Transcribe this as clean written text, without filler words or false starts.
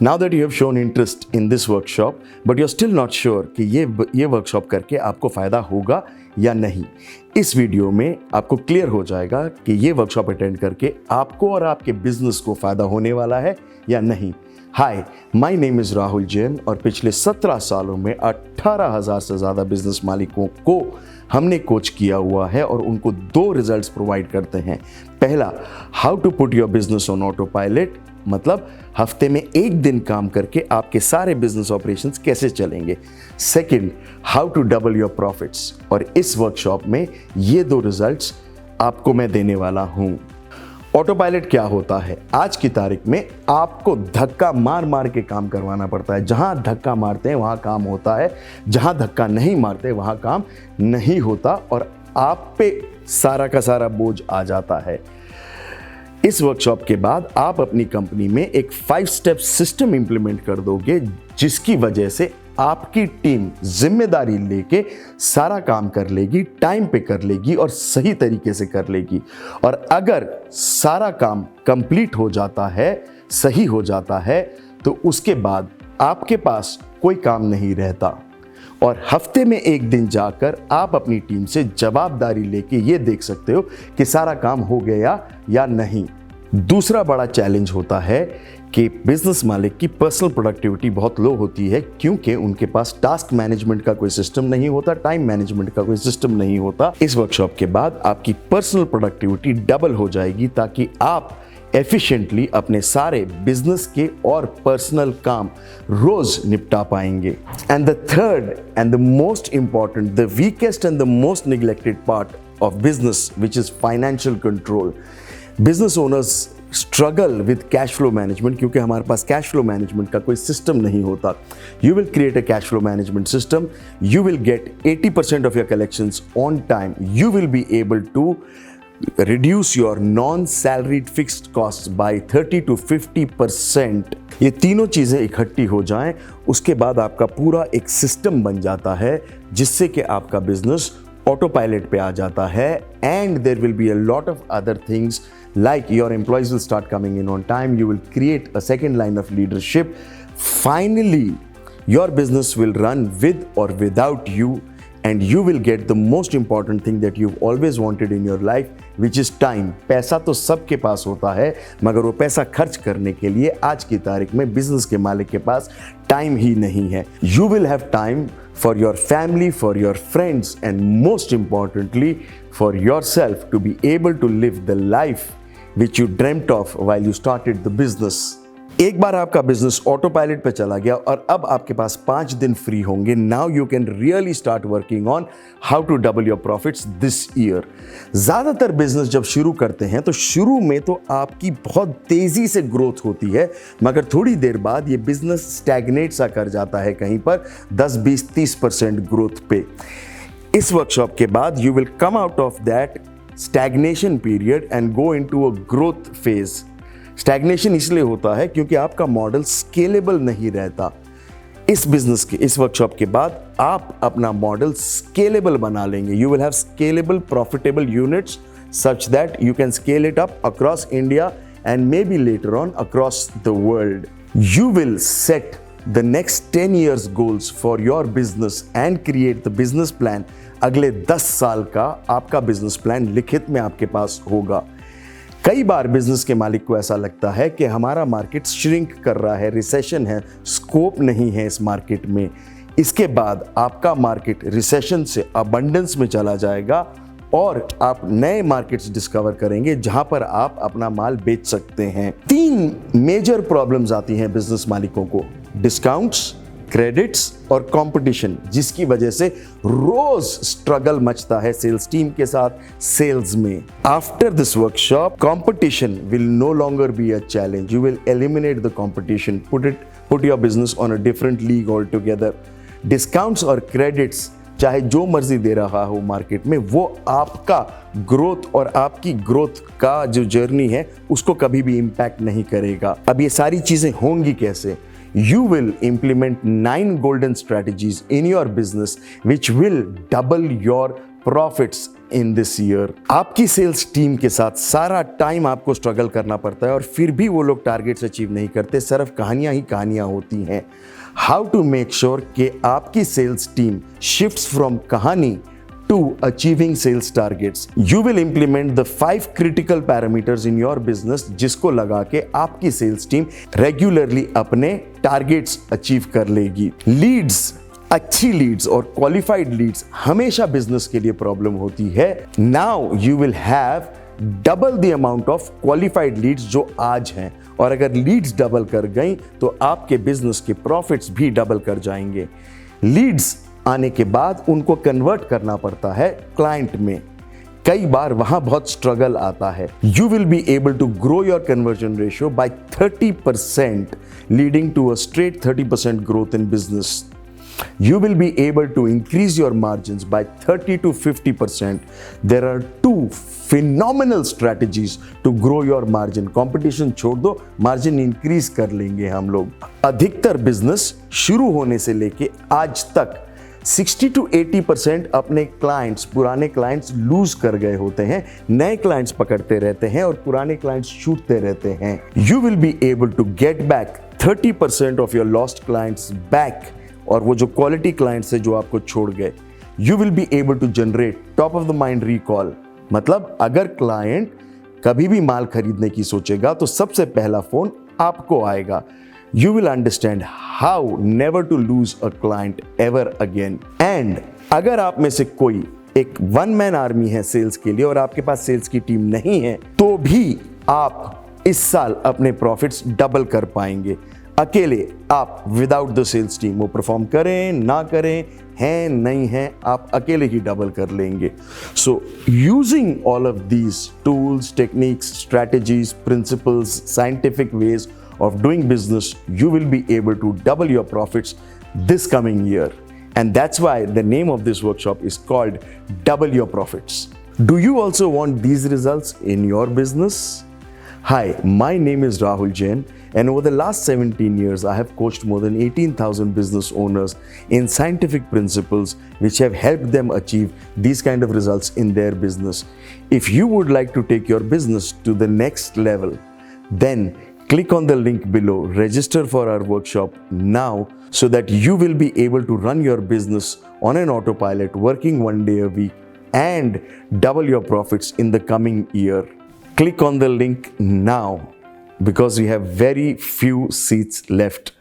Now that you have shown interest in this workshop, but you're still not sure कि ये workshop करके आपको फ़ायदा होगा या नहीं, इस वीडियो में आपको क्लियर हो जाएगा कि ये वर्कशॉप अटेंड करके आपको और आपके बिजनेस को फ़ायदा होने वाला है या नहीं। Hi, my name is Rahul Jain और पिछले 17 सालों में 18,000 से ज़्यादा बिजनेस मालिकों को हमने कोच किया हुआ है और उनको 2 रिजल्ट्स प्रोवाइड करते हैं। पहला, how to put your business on autopilot, मतलब हफ्ते में 1 दिन काम करके आपके सारे बिजनेस ऑपरेशंस कैसे चलेंगे। Second, how to double your profits, और इस वर्कशॉप में ये 2 रिजल्ट्स आपको मैं देने वाला हूं। ऑटो पायलट क्या होता है? आज की तारीख में आपको धक्का मार मार के काम करवाना पड़ता है। जहां धक्का मारते हैं वहां काम होता है, जहां धक्का नहीं मारते वहां काम नहीं होता और आप पे सारा का सारा बोझ आ जाता है। इस वर्कशॉप के बाद आप अपनी कंपनी में एक 5 स्टेप सिस्टम इंप्लीमेंट कर दोगे, जिसकी वजह से आपकी टीम जिम्मेदारी लेके सारा काम कर लेगी, टाइम पे कर लेगी और सही तरीके से कर लेगी। और अगर सारा काम कंप्लीट हो जाता है, सही हो जाता है, तो उसके बाद आपके पास कोई काम नहीं रहता और हफ्ते में 1 दिन जाकर आप अपनी टीम से जवाबदारी लेके ये देख सकते हो कि सारा काम हो गया या नहीं। दूसरा बड़ा चैलेंज होता है कि बिजनेस मालिक की पर्सनल प्रोडक्टिविटी बहुत लो होती है, क्योंकि उनके पास टास्क मैनेजमेंट का कोई सिस्टम नहीं होता, टाइम मैनेजमेंट का कोई सिस्टम नहीं होता। इस वर्कशॉप के बाद आपकी पर्सनल प्रोडक्टिविटी डबल हो जाएगी ताकि आप एफिशिएंटली अपने सारे बिजनेस के और पर्सनल काम रोज निपटा पाएंगे। And the third and the most important, the weakest and the most neglected part of business, which is financial control. Business owners struggle with cash flow management, क्योंकि हमारे पास कैश फ्लो मैनेजमेंट का कोई system नहीं होता। You will create a cash flow management system, you will get 80% of your collections on time, you will be able to reduce your non-salaried fixed costs by 30 to 50%। ये तीनों चीज़ें इकट्ठी हो जाएं, उसके बाद आपका पूरा एक सिस्टम बन जाता है जिससे कि आपका बिजनेस ऑटो पायलट पे आ जाता है। And there will be a lot of other things like your employees will start coming in on time, you will create a second line of leadership, finally your business will run with or without you, and you will get the most important thing that you've always wanted in your life, which is time। पैसा तो सबके पास होता है, मगर वो पैसा खर्च करने के लिए आज की तारीख में बिजनेस के मालिक के पास टाइम ही नहीं है। You will have time for your family, for your friends, and most importantly for yourself to be able to live the life which you dreamt of while you started the business। एक बार आपका business auto pilot पे चला गया और अब आपके पास 5 दिन free होंगे। Now you can really start working on how to double your profits this year. ज़्यादातर बिजनेस जब शुरू करते हैं तो शुरू में तो आपकी बहुत तेज़ी से ग्रोथ होती है, मगर थोड़ी देर बाद ये बिजनेस स्टैग्नेट सा कर जाता है कहीं पर 10, 20, 30% ग्रोथ पे। इस वर्कशॉप के बाद you will come out of that stagnation period and go into a growth phase. Stagnation इसलिए होता है क्योंकि आपका मॉडल स्केलेबल नहीं रहता। इस बिजनेस के इस वर्कशॉप के बाद आप अपना मॉडल स्केलेबल बना लेंगे। You will have scalable profitable units such that you can scale it up across India and may be later on across the world. You will set the next 10 years goals for your business and create the business plan। अगले 10 साल का आपका business plan लिखित में आपके पास होगा। कई बार business के मालिक को ऐसा लगता है कि हमारा मार्केट श्रिंक कर रहा है, रिसेशन है, स्कोप नहीं है इस मार्केट में। इसके बाद आपका मार्केट रिसेशन से अबंडेंस में चला जाएगा और आप नए मार्केट्स डिस्कवर करेंगे जहां पर आप अपना माल बेच सकते हैं। 3 मेजर प्रॉब्लम्स आती हैं बिजनेस मालिकों को, डिस्काउंट्स, क्रेडिट्स और कंपटीशन, जिसकी वजह से रोज स्ट्रगल मचता है सेल्स टीम के साथ सेल्स में। After this workshop, competition will no longer be a challenge. You will eliminate the competition, put your business on a different league altogether. Discounts और credits चाहे जो मर्जी दे रहा हो मार्केट में, वो आपका ग्रोथ और आपकी ग्रोथ का जो जर्नी है उसको कभी भी इंपैक्ट नहीं करेगा। अब ये सारी चीजें होंगी कैसे? You will implement 9 golden strategies in your business which will double your profits in this year. आपकी सेल्स टीम के साथ सारा टाइम आपको स्ट्रगल करना पड़ता है और फिर भी वो लोग टारगेट्स अचीव नहीं करते, सिर्फ कहानियां ही कहानियां होती हैं। हाउ टू मेक श्योर कि आपकी सेल्स टीम शिफ्ट्स फ्रॉम कहानी to achieving sales targets. You will implement the 5 critical parameters in your business जिसको लगा के आपकी सेल्स टीम रेगुलरली अपने टारगेट्स अचीव कर लेगी। लीड्स, अच्छी लीड्स और क्वालिफाइड लीड्स हमेशा बिजनेस के लिए प्रॉब्लम होती है। Now you will have double the amount of qualified leads जो आज हैं, और अगर लीड्स डबल कर गई तो आपके बिजनेस के प्रॉफिट्स भी डबल कर जाएंगे। लीड्स आने के बाद उनको कन्वर्ट करना पड़ता है क्लाइंट में। कई बार वहां बहुत स्ट्रगल आता है। You will be able to grow your conversion ratio by 30%, leading to a straight 30% growth in business. You will be able to increase your margins by 30 to 50%. There are 2 phenomenal strategies to grow your margin. Competition छोड़ दो, margin increase कर लेंगे हम लोग। अधिकतर business शुरू होने से लेके आज तक 60 to 80% अपने क्लाइंट्स, पुराने क्लाइंट्स लूज कर गए होते हैं, नए क्लाइंट्स पकड़ते रहते हैं और पुराने क्लाइंट्स छूटते रहते हैं। You will be able to get back 30% of your lost clients back, और वो जो क्वालिटी क्लाइंट्स है जो आपको छोड़ गए, you will be able to generate top of the mind recall. मतलब अगर क्लाइंट कभी भी माल खरीदने की सोचेगा तो सबसे पहला फोन आपको आएगा। You will understand how never to lose a client ever again. And अगर आप में से कोई एक वन मैन आर्मी है सेल्स के लिए और आपके पास सेल्स की टीम नहीं है, तो भी आप इस साल अपने प्रॉफिट्स डबल कर पाएंगे। अकेले आप विदाउट द सेल्स टीम, वो परफॉर्म करें ना करें, हैं नहीं हैं, आप अकेले ही डबल कर लेंगे। So using all of these tools, techniques, strategies, principles, scientific ways of doing business, you will be able to double your profits this coming year. And that's why the name of this workshop is called Double Your Profits. Do you also want these results in your business? Hi, my name is Rahul Jain, and over the last 17 years, I have coached more than 18,000 business owners in scientific principles which have helped them achieve these kind of results in their business. If you would like to take your business to the next level, then click on the link below, register for our workshop now so that you will be able to run your business on an autopilot, working 1 day a week and double your profits in the coming year. Click on the link now because we have very few seats left.